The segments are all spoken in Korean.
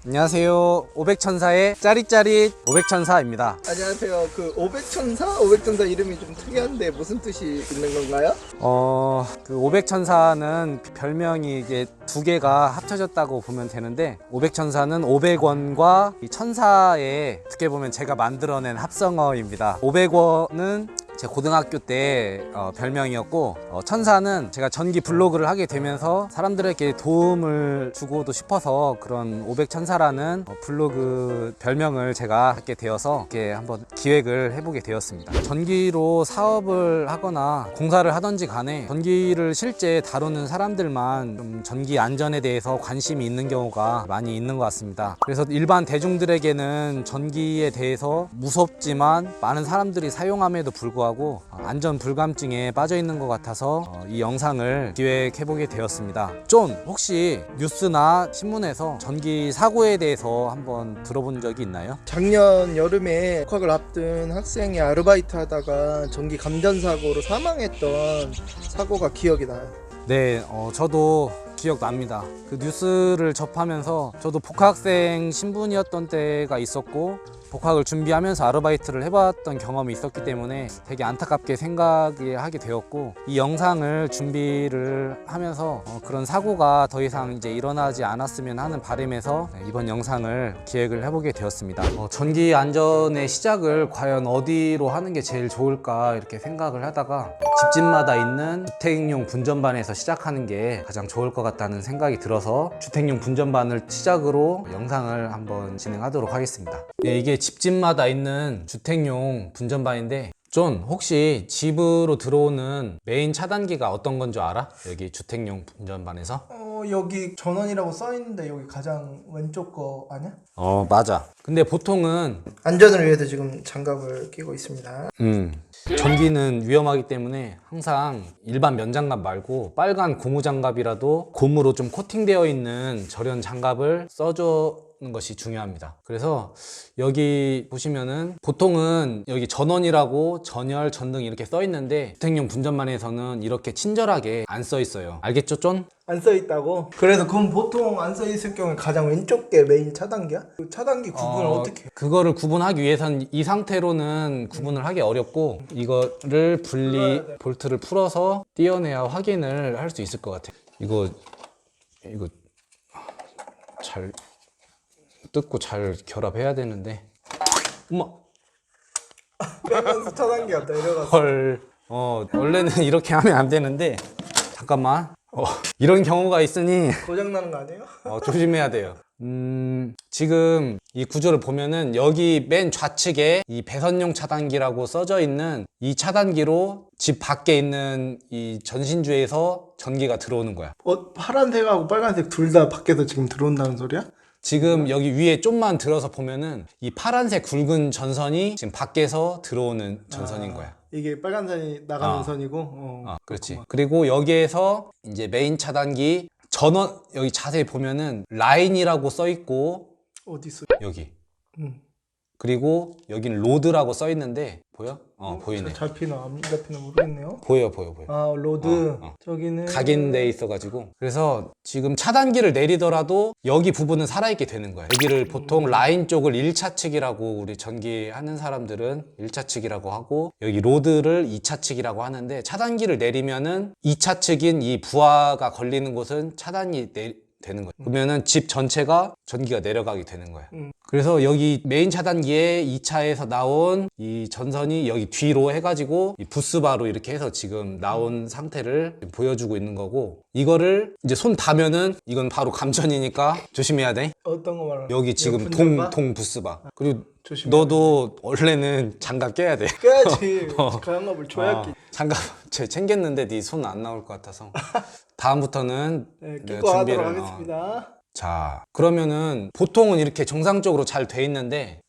안녕하세요. 500천사의 짜릿짜릿 500천사입니다. 안녕하세요. 그 500천사? 500천사 이름이 좀 특이한데 무슨 뜻이 있는 건가요? 그 500천사는 별명이 이게 두 개가 합쳐졌다고 보면 되는데 500천사는 500원과 이 천사의 어떻게 보면 제가 만들어낸 합성어입니다. 500원은 제 고등학교 때 별명이었고 천사는 제가 전기 블로그를 하게 되면서 사람들에게 도움을 주고도 싶어서 그런 500천사라는 블로그 별명을 제가 갖게 되어서 이렇게 한번 기획을 해보게 되었습니다. 전기로 사업을 하거나 공사를 하던지 간에 전기를 실제 다루는 사람들만 좀 전기 안전에 대해서 관심이 있는 경우가 많이 있는 것 같습니다. 그래서 일반 대중들에게는 전기에 대해서 무섭지만 많은 사람들이 사용함에도 불구하고 안전 불감증에 빠져 있는 것 같아서 이 영상을 기획해보게 되었습니다. 쫀, 혹시 뉴스나 신문에서 전기 사고에 대해서 한번 들어본 적이 있나요? 작년 여름에 복학을 앞둔 학생이 아르바이트 하다가 전기 감전 사고로 사망했던 사고가 기억이 나요. 네, 저도 기억납니다. 그 뉴스를 접하면서 저도 복학생 신분이었던 때가 있었고 복학을 준비하면서 아르바이트를 해봤던 경험이 있었기 때문에 되게 안타깝게 생각하게 되었고 이 영상을 준비를 하면서 그런 사고가 더 이상 이제 일어나지 않았으면 하는 바람에서 이번 영상을 기획을 해보게 되었습니다. 전기 안전의 시작을 과연 어디로 하는 게 제일 좋을까 이렇게 생각을 하다가 집집마다 있는 주택용 분전반에서 시작하는 게 가장 좋을 것 같다는 생각이 들어서 주택용 분전반을 시작으로 영상을 한번 진행하도록 하겠습니다. 네, 이게 집집마다 있는 주택용 분전반인데 존, 혹시 집으로 들어오는 메인 차단기가 어떤 건 줄 알아? 여기 주택용 분전반에서? 여기 전원이라고 써있는데 여기 가장 왼쪽 거 아니야? 맞아. 근데 보통은 안전을 위해서 지금 장갑을 끼고 있습니다. 전기는 위험하기 때문에 항상 일반 면장갑 말고 빨간 고무장갑이라도 고무로 좀 코팅되어 있는 절연 장갑을 써주는 것이 중요합니다. 그래서 여기 보시면은 보통은 여기 전원이라고 전열, 전등 이렇게 써 있는데 주택용 분전반에서는 이렇게 친절하게 안 써 있어요. 알겠죠, 쫀? 안 써있다고? 그래서 그럼 보통 안 써있을 경우에 가장 왼쪽 게 메인 차단기야? 그 차단기 구분을 어떻게 해? 그거를 구분하기 위해선 이 상태로는 구분을 하기 어렵고 이거를 볼트를 풀어서 떼어내야 확인을 할 수 있을 것 같아요. 이거 잘 뜯고 잘 결합해야 되는데 엄마 빼면서 차단기가 내려갔어. 헐 원래는 이렇게 하면 안 되는데 잠깐만 이런 경우가 있으니 고장나는 거 아니에요? 조심해야 돼요. 지금 이 구조를 보면은 여기 맨 좌측에 이 배선용 차단기라고 써져 있는 이 차단기로 집 밖에 있는 이 전신주에서 전기가 들어오는 거야. 파란색하고 빨간색 둘 다 밖에서 지금 들어온다는 소리야? 지금 여기 위에 좀만 들어서 보면은 이 파란색 굵은 전선이 지금 밖에서 들어오는 전선인 거야. 이게 빨간 선이 나가는 선이고. 그렇지. 그렇구만. 그리고 여기에서 이제 메인 차단기 전원 여기 자세히 보면은 라인이라고 써 있고 어디 있어? 여기 음. 그리고 여기는 로드라고 써 있는데 보여? 보이네. 잘 피나 안 잡히나 모르겠네요. 보여. 로드. 저기는 각인돼 있어가지고 그래서 지금 차단기를 내리더라도 여기 부분은 살아있게 되는 거야. 여기를 보통 라인 쪽을 1차 측이라고 우리 전기 하는 사람들은 1차 측이라고 하고 여기 로드를 2차 측이라고 하는데 차단기를 내리면은 2차 측인 이 부하가 걸리는 곳은 차단이 되는 거예요. 그러면은 집 전체가 전기가 내려가게 되는 거예요. 그래서 여기 메인 차단기에 2차에서 나온 이 전선이 여기 뒤로 해가지고 이 부스바로 이렇게 해서 지금 나온 상태를 보여주고 있는 거고 이거를 이제 손 닿으면은 이건 바로 감전이니까 조심해야 돼. 어떤 거 말하는 여기 지금 동 부스바. 그리고 조심해야 너도 원래는 장갑 껴야 돼. 껴야지. 장갑을 줘야지. 장갑 챙겼는데 네 손 안 나올 것 같아서 다음부터는 네, 내가 끼고 하도록 준비를 하겠습니다. 자, 그러면은 보통은 이렇게 정상적으로 잘 돼 있는데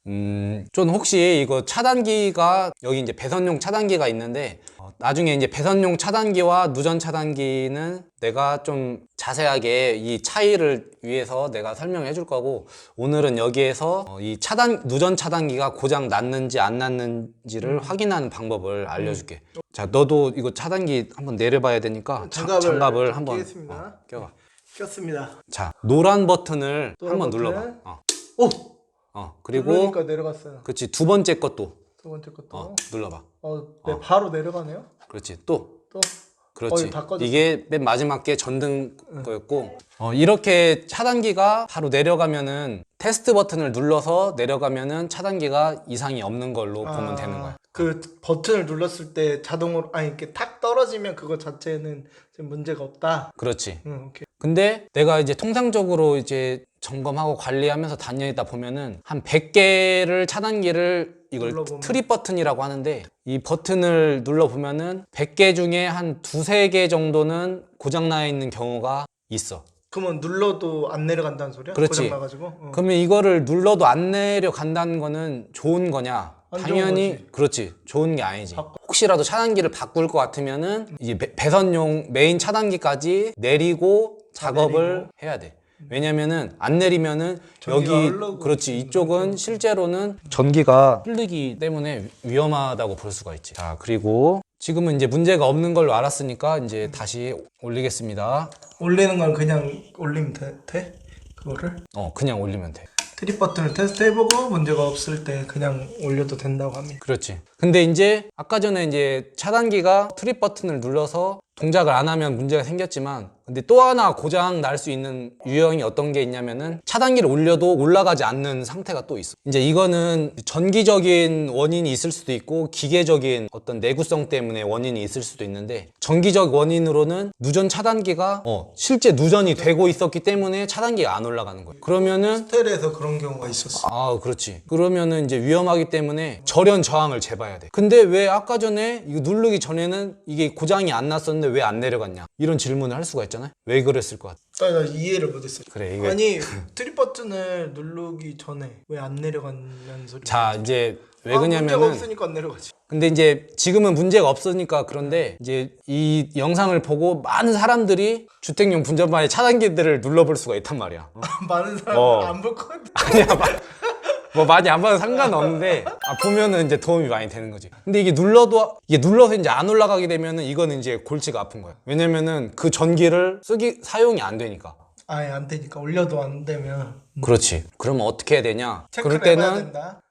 좀 혹시 이거 차단기가 여기 이제 배선용 차단기가 있는데 나중에 이제 배선용 차단기와 누전 차단기는 내가 좀 자세하게 이 차이를 위해서 내가 설명해 줄 거고 오늘은 여기에서 이 누전 차단기가 고장 났는지 안 났는지를 확인하는 방법을 알려줄게. 자, 너도 이거 차단기 한번 내려봐야 되니까 장갑을 한번 끼겠습니다. 껴봐. 꼈습니다. 자, 노란 버튼을 노란 한번 버튼. 눌러봐. 오! 그리고 그러니까 내려갔어요. 그렇지. 두 번째 것도 두 번째 것도. 눌러봐. 네, 바로 내려가네요. 그렇지. 또 또. 그렇지. 다 꺼졌어. 이게 맨 마지막 게 전등 거였고 이렇게 차단기가 바로 내려가면은 테스트 버튼을 눌러서 내려가면은 차단기가 이상이 없는 걸로 보면 되는 거야. 그 버튼을 눌렀을 때 자동으로 이렇게 탁 떨어지면 그거 자체는 지금 문제가 없다. 그렇지. 오케이. 근데 내가 이제 통상적으로 이제 점검하고 관리하면서 다니다 보면은 한 100개를 차단기를 이걸 눌러보면. 트립 버튼이라고 하는데 이 버튼을 눌러보면은 100개 중에 한 두세 개 정도는 고장나 있는 경우가 있어. 그러면 눌러도 안 내려간다는 소리야? 그렇지. 고장 나가지고? 그러면 이거를 눌러도 안 내려간다는 거는 좋은 거냐? 안 좋은 당연히 거지. 그렇지. 좋은 게 아니지. 혹시라도 차단기를 바꿀 것 같으면은 이제 배선용 메인 차단기까지 내리고 작업을 해야 돼. 왜냐면은 안 내리면은 여기 흘러가고 그렇지. 이쪽은 실제로는 전기가 흐르기 때문에 위험하다고 볼 수가 있지. 자, 그리고 지금은 이제 문제가 없는 걸로 알았으니까 이제 다시 올리겠습니다. 올리는 건 그냥 올리면 돼? 그거를? 그냥 올리면 돼. 트립 버튼을 테스트 해보고 문제가 없을 때 그냥 올려도 된다고 합니다. 그렇지. 근데 이제 아까 전에 이제 차단기가 트립 버튼을 눌러서 동작을 안 하면 문제가 생겼지만 근데 또 하나 고장 날 수 있는 유형이 어떤 게 있냐면은 차단기를 올려도 올라가지 않는 상태가 또 있어. 이제 이거는 전기적인 원인이 있을 수도 있고 기계적인 어떤 내구성 때문에 원인이 있을 수도 있는데 전기적 원인으로는 누전 차단기가 실제 누전이 되고 있었기 때문에 차단기가 안 올라가는 거예요. 그러면은 호텔에서 그런 경우가 있었어. 그렇지. 그러면은 이제 위험하기 때문에 절연 저항을 재봐야 돼. 근데 왜 아까 전에 이거 누르기 전에는 이게 고장이 안 났었는데 왜 안 내려갔냐? 이런 질문을 할 수가 있잖아요. 왜 그랬을 것 같아? 나 이해를 못했어. 그래, 이게. 아니 트립 버튼을 누르기 전에 왜 안 내려간다는 소리? 자, 이제 왜 문제가 그러냐면은 없으니까 안 내려가지. 근데 이제 지금은 문제가 없으니까 그런데 이제 이 영상을 보고 많은 사람들이 주택용 분전반의 차단기들을 눌러볼 수가 있단 말이야. 많은 사람 안 볼 것 같아. 아니야, 뭐 많이 안 봐도 상관없는데 보면은 이제 도움이 많이 되는 거지. 근데 이게 눌러서 이제 안 올라가게 되면은 이거는 이제 골치가 아픈 거야. 왜냐면은 그 전기를 사용이 안 되니까. 아예 안 되니까 올려도 안 되면 그렇지. 그러면 어떻게 해야 되냐? 체크를 그럴 해봐야 때는 된다.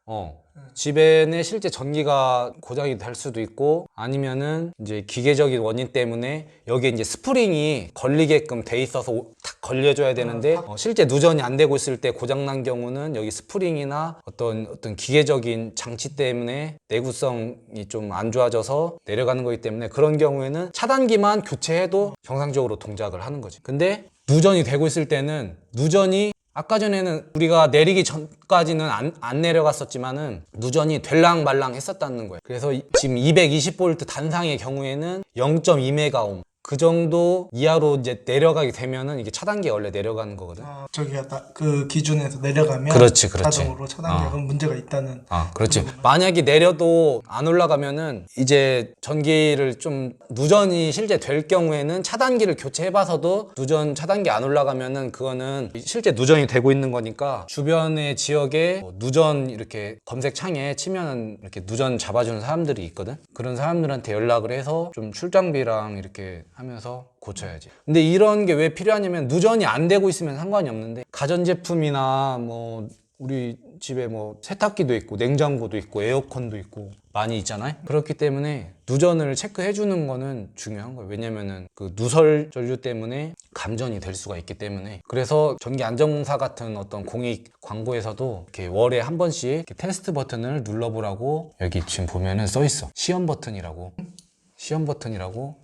집에는 실제 전기가 고장이 될 수도 있고 아니면은 이제 기계적인 원인 때문에 여기에 이제 스프링이 걸리게끔 돼 있어서 탁 걸려줘야 되는데 실제 누전이 안 되고 있을 때 고장난 경우는 여기 스프링이나 어떤 기계적인 장치 때문에 내구성이 좀 안 좋아져서 내려가는 거기 때문에 그런 경우에는 차단기만 교체해도 정상적으로 동작을 하는 거지. 근데 누전이 되고 있을 때는 누전이 아까 전에는 우리가 내리기 전까지는 안 내려갔었지만은 누전이 될랑말랑 했었다는 거예요. 그래서 지금 220V 단상의 경우에는 0.2메가옴 그 정도 이하로 이제 내려가게 되면은 이게 차단기가 원래 내려가는 거거든. 저기가 그 기준에서 내려가면 그렇지. 자동으로 차단기가 그럼 문제가 있다는. 그렇지. 만약에 내려도 안 올라가면은 이제 전기를 좀 누전이 실제 될 경우에는 차단기를 교체해봐서도 누전 차단기 안 올라가면은 그거는 실제 누전이 되고 있는 거니까 주변의 지역에 누전 이렇게 검색창에 치면은 이렇게 누전 잡아주는 사람들이 있거든. 그런 사람들한테 연락을 해서 좀 출장비랑 이렇게 하면서 고쳐야지. 근데 이런 게 왜 필요하냐면 누전이 안 되고 있으면 상관이 없는데 가전제품이나 뭐 우리 집에 뭐 세탁기도 있고 냉장고도 있고 에어컨도 있고 많이 있잖아요. 그렇기 때문에 누전을 체크해 주는 거는 중요한 거예요. 왜냐면은 그 누설 전류 때문에 감전이 될 수가 있기 때문에. 그래서 전기안전공사 같은 어떤 공익 광고에서도 이렇게 월에 한 번씩 이렇게 테스트 버튼을 눌러보라고 여기 지금 보면은 써 있어. 시험 버튼이라고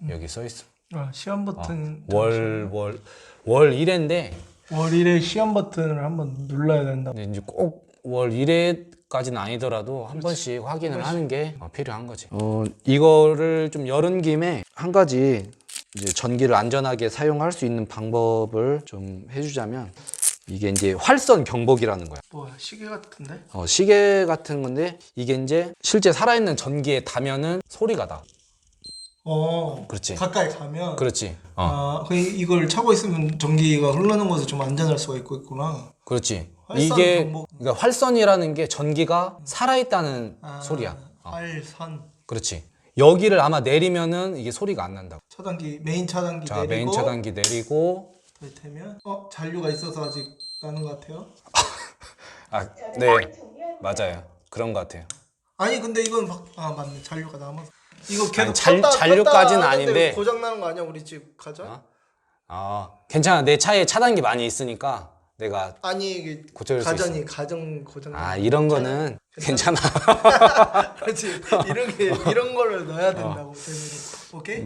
여기 써 있어. 시험 버튼 월 1회인데 월 1회 시험 버튼을 한번 눌러야 된다. 근데 이제 꼭 월 1회까지는 아니더라도 한 번씩 확인을 하는 게 필요한 거지. 이거를 좀 열은 김에 한 가지 이제 전기를 안전하게 사용할 수 있는 방법을 좀 해주자면 이게 이제 활선 경보기라는 거야. 뭐야, 시계 같은데? 시계 같은 건데 이게 이제 실제 살아있는 전기에 닿으면은 소리가 나. 그렇지. 가까이 가면. 그렇지. 이걸 차고 있으면 전기가 흐르는 곳에 좀 안전할 수가 있구나. 그렇지. 활선 이게 경보. 그러니까 활선이라는 게 전기가 살아있다는 소리야. 활선. 그렇지. 여기를 아마 내리면은 이게 소리가 안 난다고. 메인 차단기 자, 내리고. 메인 차단기 내리고. 되면 잔류가 있어서 아직 나는 것 같아요. 아, 네, 맞아요. 그런 것 같아요. 아니 근데 이건 맞네. 잔류가 남아서. 이거 계속 아니, 켰다 잔류까지는 하는데 아닌데. 고장 나는 거 아니야 우리 집 가자? 괜찮아. 내 차에 차단기 많이 있으니까 내가 아니 이게 고쳐줄 수 가전이 가정 고장. 이런 거는 괜찮아. 그렇지. 이런 거를 넣어야 된다고. 오케이?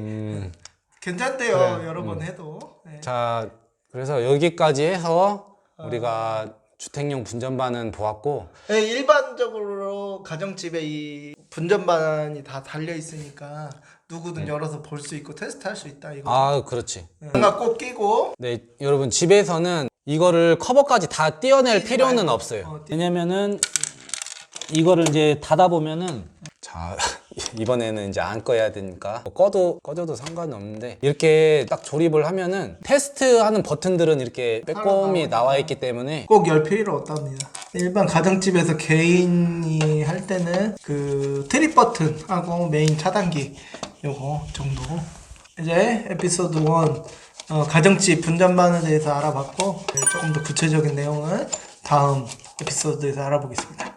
괜찮대요. 그래, 여러 번 해도. 네. 자, 그래서 여기까지 해서 우리가 주택용 분전반은 보았고, 네, 일반적으로 가정집에 이 분전반이 다 달려 있으니까 누구든 열어서 볼 수 있고 테스트할 수 있다 이거. 그렇지. 뭔가 꼭 끼고. 네, 여러분 집에서는 이거를 커버까지 다 떼어낼 끼지 필요는 말고. 없어요. 왜냐면은 이거를 이제 닫아 보면은, 자, 이번에는 이제 안 꺼야 되니까 꺼져도 상관은 없는데, 이렇게 딱 조립을 하면은 테스트하는 버튼들은 이렇게 빼꼼히 나와 있기 때문에 꼭 열 필요 없답니다. 일반 가정집에서 개인이 할 때는 그 트립 버튼하고 메인 차단기 요거 정도. 이제 에피소드 1 가정집 분전반에 대해서 알아봤고, 조금 더 구체적인 내용은 다음 에피소드에서 알아보겠습니다.